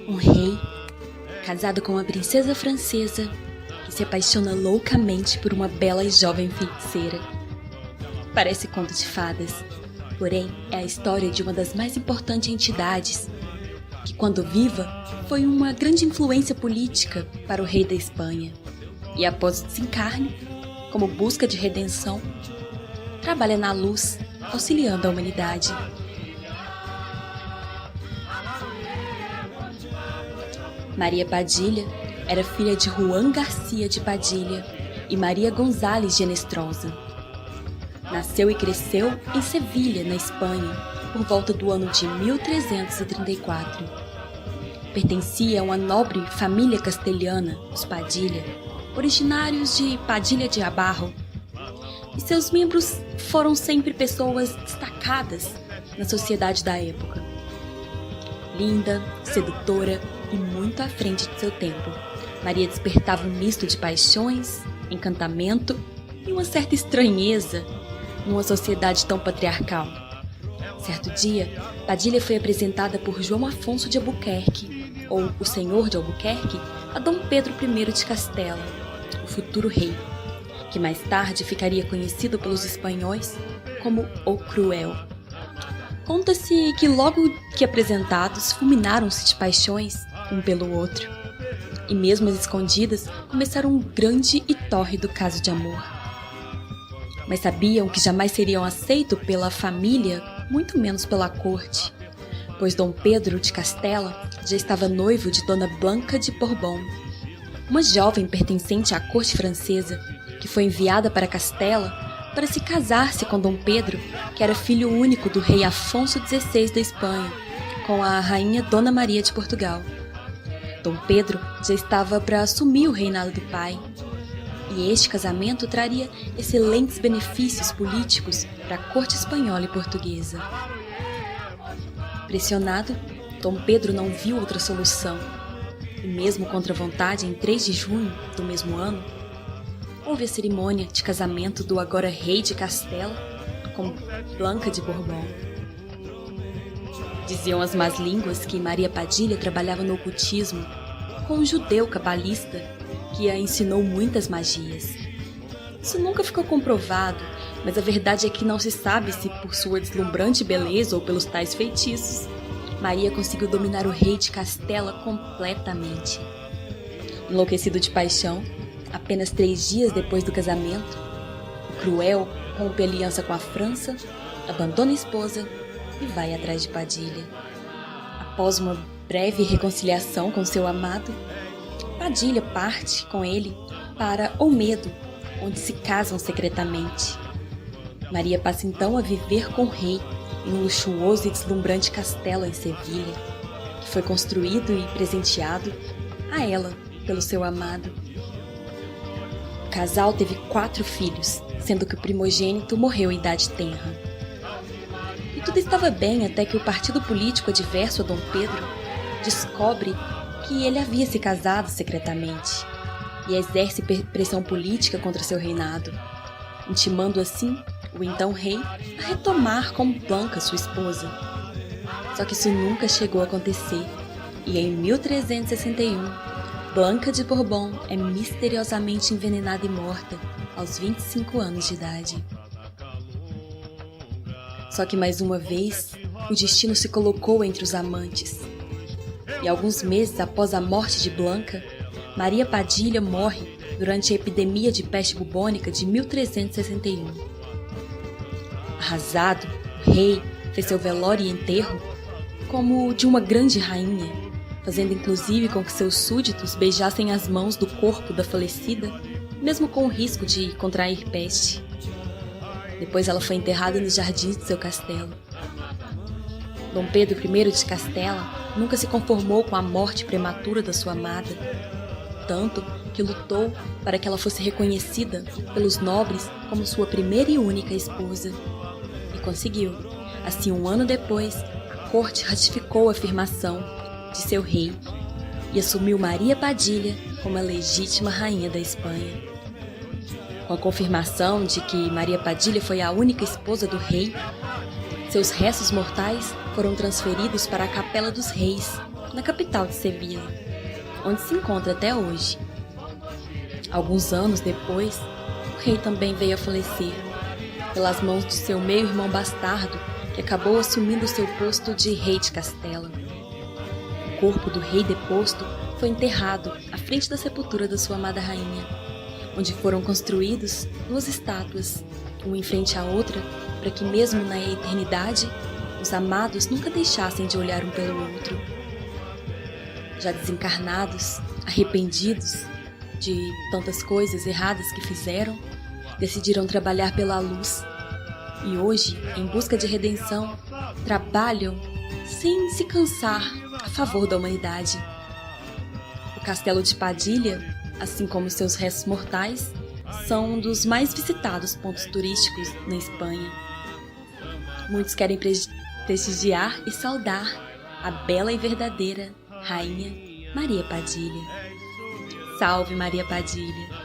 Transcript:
Um rei, casado com uma princesa francesa, que se apaixona loucamente por uma bela e jovem feiticeira. Parece conto de fadas, porém é a história de uma das mais importantes entidades, que quando viva foi uma grande influência política para o rei da Espanha. E após o desencarne, como busca de redenção, trabalha na luz, auxiliando a humanidade. Maria Padilha era filha de Juan Garcia de Padilha e Maria González de Enestrosa. Nasceu e cresceu em Sevilha, na Espanha, por volta do ano de 1334. Pertencia a uma nobre família castelhana, os Padilha, originários de Padilha de Abarro, e seus membros foram sempre pessoas destacadas na sociedade da época. Linda, sedutora e muito à frente de seu tempo, Maria despertava um misto de paixões, encantamento e uma certa estranheza numa sociedade tão patriarcal. Certo dia, Padilha foi apresentada por João Afonso de Albuquerque, ou o Senhor de Albuquerque, a Dom Pedro I de Castela, o futuro rei, que mais tarde ficaria conhecido pelos espanhóis como o Cruel. Conta-se que logo que apresentados, fulminaram-se de paixões um pelo outro, e mesmo às escondidas começaram um grande e tórrido caso de amor. Mas sabiam que jamais seriam aceitos pela família, muito menos pela corte, pois Dom Pedro de Castela já estava noivo de Dona Blanca de Borbón, uma jovem pertencente à corte francesa, que foi enviada para Castela para se casar-se com Dom Pedro, que era filho único do rei Afonso XVI da Espanha, com a rainha Dona Maria de Portugal. Dom Pedro já estava para assumir o reinado do pai, e este casamento traria excelentes benefícios políticos para a corte espanhola e portuguesa. Pressionado, Dom Pedro não viu outra solução, e mesmo contra a vontade, em 3 de junho do mesmo ano, houve a cerimônia de casamento do agora rei de Castela com Blanca de Borbón. Diziam as más línguas que Maria Padilha trabalhava no ocultismo com um judeu cabalista que a ensinou muitas magias. Isso nunca ficou comprovado, mas a verdade é que não se sabe se por sua deslumbrante beleza ou pelos tais feitiços, Maria conseguiu dominar o rei de Castela completamente. Enlouquecido de paixão, apenas 3 dias depois do casamento, o Cruel rompe aliança com a França, abandona a esposa e vai atrás de Padilha. Após uma breve reconciliação com seu amado, Padilha parte com ele para Olmedo, onde se casam secretamente. Maria passa então a viver com o rei em um luxuoso e deslumbrante castelo em Sevilha, que foi construído e presenteado a ela pelo seu amado. O casal teve 4 filhos, sendo que o primogênito morreu em idade tenra. E tudo estava bem até que o partido político adverso a Dom Pedro descobre que ele havia se casado secretamente e exerce pressão política contra seu reinado, intimando assim o então rei a retomar como Blanca, sua esposa. Só que isso nunca chegou a acontecer, e em 1361, Blanca de Borbón é misteriosamente envenenada e morta aos 25 anos de idade. Só que mais uma vez, o destino se colocou entre os amantes. E alguns meses após a morte de Blanca, Maria Padilha morre durante a epidemia de peste bubônica de 1361. Arrasado, o rei fez seu velório e enterro como o de uma grande rainha, fazendo inclusive com que seus súditos beijassem as mãos do corpo da falecida, mesmo com o risco de contrair peste. Depois ela foi enterrada nos jardins de seu castelo. Dom Pedro I de Castela nunca se conformou com a morte prematura da sua amada, tanto que lutou para que ela fosse reconhecida pelos nobres como sua primeira e única esposa. E conseguiu. Assim, 1 ano depois, a corte ratificou a afirmação de seu rei e assumiu Maria Padilha como a legítima rainha da Espanha. Com a confirmação de que Maria Padilha foi a única esposa do rei, Seus restos mortais foram transferidos para a Capela dos Reis, na capital de Sevilha, onde se encontra até hoje. Alguns anos depois, o rei também veio a falecer, pelas mãos de seu meio-irmão bastardo, que acabou assumindo seu posto de rei de Castela. O corpo do rei deposto foi enterrado à frente da sepultura da sua amada rainha, onde foram construídos 2 estátuas, uma em frente à outra, para que mesmo na eternidade, os amados nunca deixassem de olhar um pelo outro. Já desencarnados, arrependidos de tantas coisas erradas que fizeram, decidiram trabalhar pela luz e hoje, em busca de redenção, trabalham sem se cansar a favor da humanidade. O Castelo de Padilha, assim como seus restos mortais, são um dos mais visitados pontos turísticos na Espanha. Muitos querem prestigiar e saudar a bela e verdadeira Rainha Maria Padilha. Salve Maria Padilha!